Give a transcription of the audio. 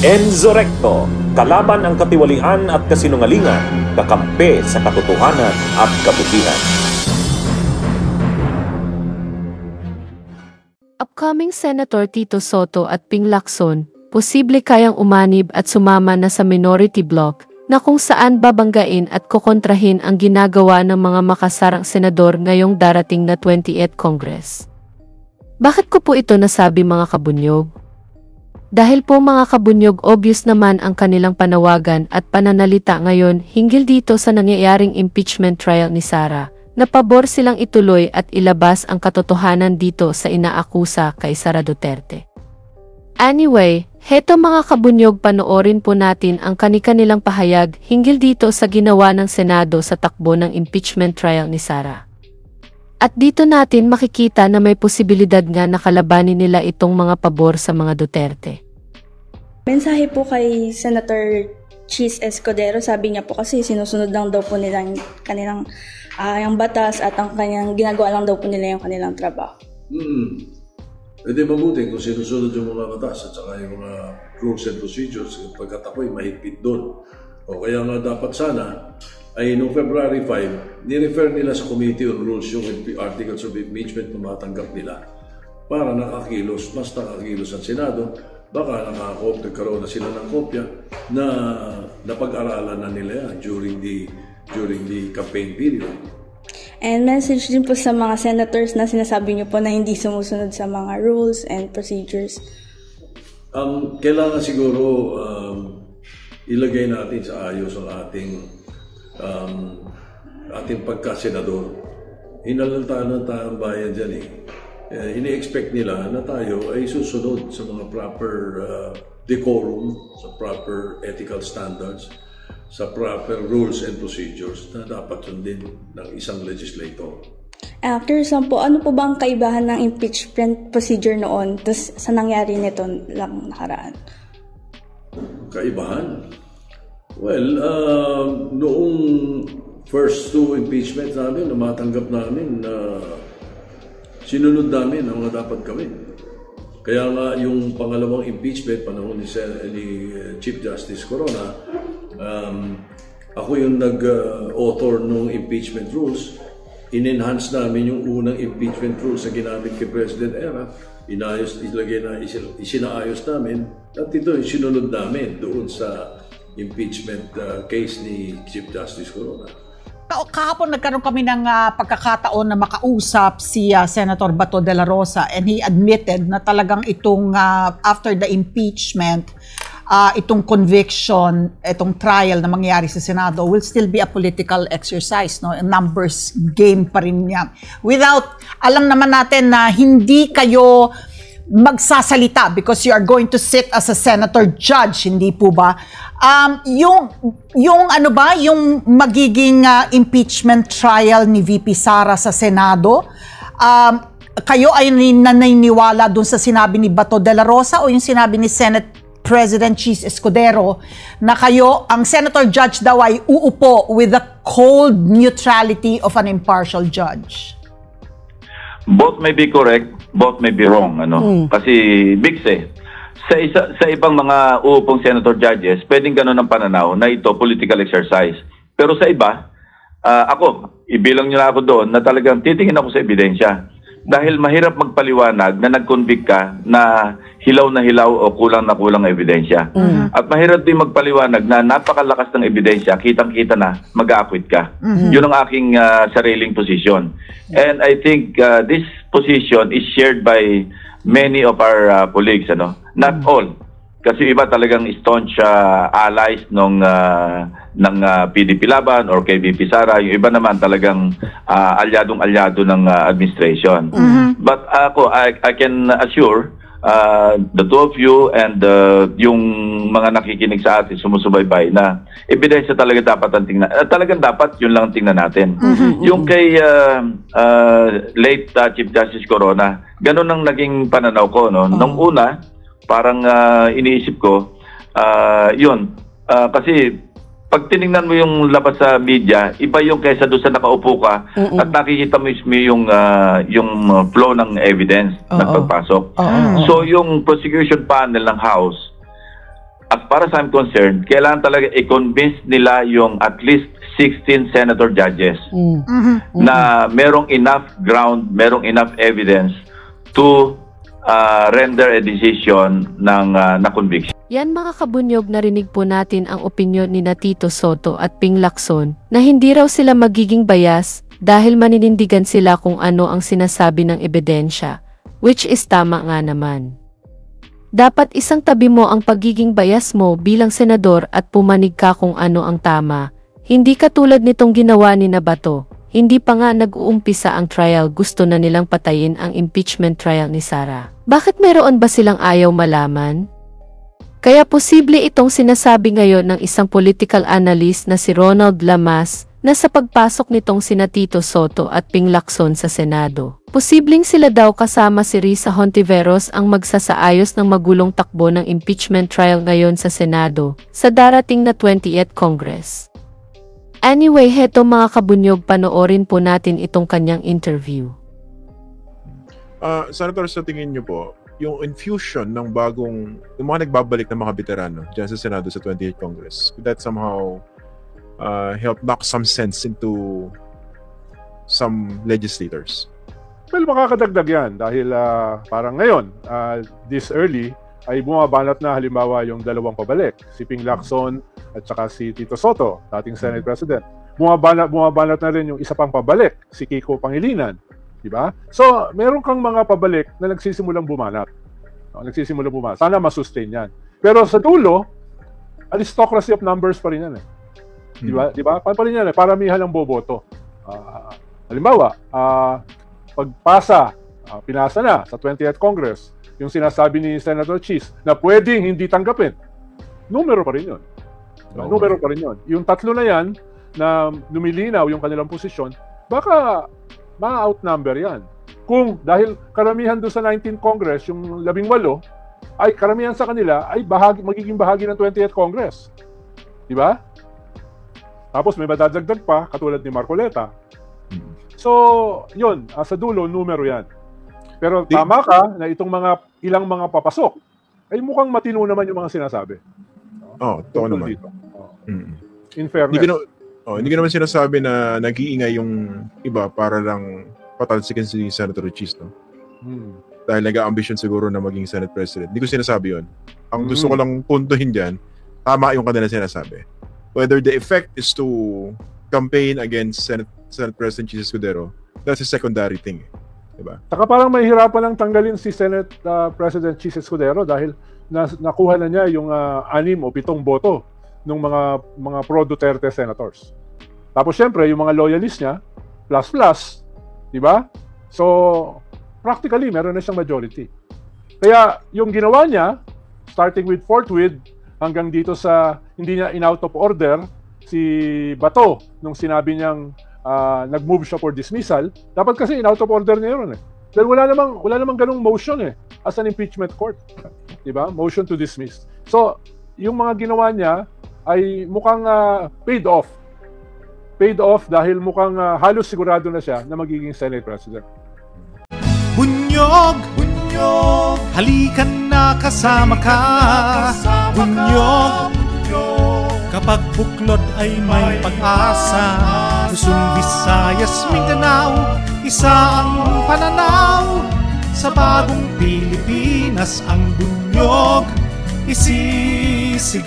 Enzo Recto, kalaban ang katiwalian at kasinungalingan, kakampi sa katotohanan at kabutihan. Upcoming Senator Tito Soto at Ping Lacson, posible kayang umanib at sumama na sa minority bloc na kung saan babanggain at kokontrahin ang ginagawa ng mga makasarang senador ngayong darating na 28th Congress. Bakit ko po ito nasabi mga kabunyog? Dahil po mga kabunyog, obvious naman ang kanilang panawagan at pananalita ngayon hinggil dito sa nangyayaring impeachment trial ni Sara, na pabor silang ituloy at ilabas ang katotohanan dito sa inaakusa kay Sara Duterte. Anyway, heto mga kabunyog, panoorin po natin ang kani-kanilang pahayag hinggil dito sa ginawa ng Senado sa takbo ng impeachment trial ni Sara. At dito natin makikita na may posibilidad nga na kalabanin nila itong mga pabor sa mga Duterte. Mensahe po kay Senator Chis Escudero, sabi niya po kasi sinusunod lang daw po nila yung kanilang yung batas at ang kanyang ginagawa lang daw po nila yung kanilang trabaho. Pwede mabuti kung sinusunod yung mga batas at saka yung mga rules and procedures pagkat ako'y mahigpit doon. O kaya nga dapat sana ay noong February 5, ni-refer nila sa Committee on Rules yung articles of impeachment na matanggap nila para nakakilos, mas nakakilos ang Senado, baka nagkaroon na sila ng kopya na napag-aralan na nila yan during the campaign period. And message din po sa mga senators na sinasabi niyo po na hindi sumusunod sa mga rules and procedures. Kailangan siguro ilagay natin sa ayos ang ating pagka-senador. Inalantanan tayong bayan dyan eh. Ini-expect nila na tayo ay susunod sa mga proper decorum, sa proper ethical standards, sa proper rules and procedures na dapat sundin ng isang legislator. After po, ano po ba ang kaibahan ng impeachment procedure noon sa nangyari nito lang nakaraan? Kaibahan? Well, noong first two impeachment namin, na matanggap namin na sinunod namin ang mga dapat gawin. Kaya nga yung pangalawang impeachment, panahon ni Chief Justice Corona, ako yung nag-author ng impeachment rules. In-enhance namin yung unang impeachment rules na ginamit kay President Era. Isinaayos namin. At ito yung sinunod namin doon sa impeachment case ni Chief Justice Corona. Kahapon nagkaroon kami ng pagkakataon na makausap si Senator Bato de la Rosa, and he admitted na talagang itong after the impeachment, itong conviction, itong trial na mangyayari sa Senado will still be a political exercise, no? A numbers game pa rin yan. Alam naman natin na hindi kayo magsasalita because you are going to sit as a senator judge, hindi po ba? Yung magiging impeachment trial ni VP Sara sa Senado, kayo ay naniniwala dun sa sinabi ni Bato de la Rosa o yung sinabi ni Senate President Chis Escudero na kayo, ang senator judge daw ay uupo with the cold neutrality of an impartial judge? Both may be correct, both may be wrong. Kasi, Bix sa ibang mga uupong senator judges, pwedeng ganun ang pananaw na ito political exercise. Pero sa iba, ako, ibilang nyo na ako doon na talagang titingin ako sa ebidensya. Dahil mahirap magpaliwanag na nag-convict ka na hilaw na hilaw o kulang na kulang na ebidensya. At mahirap din magpaliwanag na napakalakas ng ebidensya, kitang-kita na mag-a-acquit ka. Yun ang aking sariling position. And I think this position is shared by many of our colleagues. Not all. Kasi iba talagang staunch allies ng PDP Laban or kay VP Sara. Yung iba naman talagang alyadong-alyado ng administration. But ako, I can assure the two of you and yung mga nakikinig sa atin, sumusubaybay na ebidensya talaga dapat ang tingnan. Talagang dapat yun lang tingnan natin. Yung kay late Chief Justice Corona, ganun ang naging pananaw ko. Nung una, parang iniisip ko, yun. Kasi pag tinignan mo yung labas sa media, iba yung kaysa doon sa nakaupo ka at nakikita mo yung flow ng evidence na pagpasok. So yung prosecution panel ng House, as far as I'm concerned, kailangan talaga i-convince nila yung at least 16 senator judges na merong enough ground, merong enough evidence to render a decision na conviction. Yan mga kabunyog, narinig po natin ang opinyon ni Tito Sotto at Ping Lacson na hindi raw sila magiging bias dahil maninindigan sila kung ano ang sinasabi ng ebidensya, which is tama nga naman. Dapat isang tabi mo ang pagiging bias mo bilang senador at pumanig ka kung ano ang tama. Hindi katulad nitong ginawa ni Bato. Hindi pa nga nag-uumpisa ang trial, gusto na nilang patayin ang impeachment trial ni Sara. Bakit mayroon ba silang ayaw malaman? Kaya posible itong sinasabi ngayon ng isang political analyst na si Ronald Lamas na sa pagpasok nitong sina Tito Sotto at Ping Lacson sa Senado, posibleng sila daw kasama si Risa Hontiveros ang magsasaayos ng magulong takbo ng impeachment trial ngayon sa Senado sa darating na 20th Congress. Anyway, heto mga kabunyog, panoorin po natin itong kanyang interview. Senator, sa tingin niyo po, yung infusion ng yung mga nagbabalik ng mga veterano dyan sa Senado sa 28th Congress, could that somehow help knock some sense into some legislators? Well, makakadagdag yan dahil parang ngayon, this early, ay bumabanat na halimbawa yung dalawang pabalik, si Ping Lacson at saka si Tito Sotto, dating Senate President. Bumabanat na rin yung isa pang pabalik, si Kiko Pangilinan. Diba? So, meron kang mga pabalik na nagsisimulang bumanat. Sana masustain yan. Pero sa dulo, aristocracy of numbers pa rin yan. Diba? Pa rin yan. Paramihan ng boboto. Halimbawa, pagpasa, pinasa na sa 20th Congress, yung sinasabi ni Senator Cheese na pwedeng hindi tanggapin. Numero pa rin yun. Numero pa rin yun. Yung tatlo na yan, na lumilinaw yung kanilang posisyon, baka ma-outnumber yan. Kung dahil karamihan doon sa 19th Congress, yung 18, ay karamihan sa kanila ay magiging bahagi ng 20th Congress. Diba? Tapos may madadagdag pa, katulad ni Marcoleta. So, yun, sa dulo, numero yan. Pero tama ka na itong ilang mga papasok, ay mukhang matino naman yung mga sinasabi. Totoo naman. In fairness. Hindi ko naman sinasabi na nag-iingay yung iba para lang patalsikin si Senator Cheese, no? Dahil nag-a-ambition siguro na maging Senate President. Hindi ko sinasabi yun. Ang gusto ko lang puntuhin dyan, tama yung kanila sinasabi. Whether the effect is to campaign against Senate President Cheese Escudero, that's a secondary thing. Diba? Saka parang mahihirapan lang tanggalin si Senate President Cheese Escudero dahil nakuha na niya yung 6 o 7 boto ng mga pro-Duterte senators. Tapos syempre, yung mga loyalist niya, plus, di ba? So, practically, meron na siyang majority. Kaya, yung ginawa niya, starting with Fort Worth, hanggang dito sa, hindi niya in-out of order, si Bato, nung sinabi niyang nag-move siya for dismissal, dapat kasi in-out of order niya yun eh. Dahil wala namang ganung motion eh, as an impeachment court. Di ba? Motion to dismiss. So, yung mga ginawa niya, ay mukhang paid off. Paid off dahil mukhang halos sigurado na siya na magiging Senate President. Bunyog, halikan na kasama ka. Bunyog, kapag buklod ay may pag-asa. Luzon, Visayas, Mindanao, isa ang pananaw. Sa bagong Pilipinas ang bunyog isisigaw.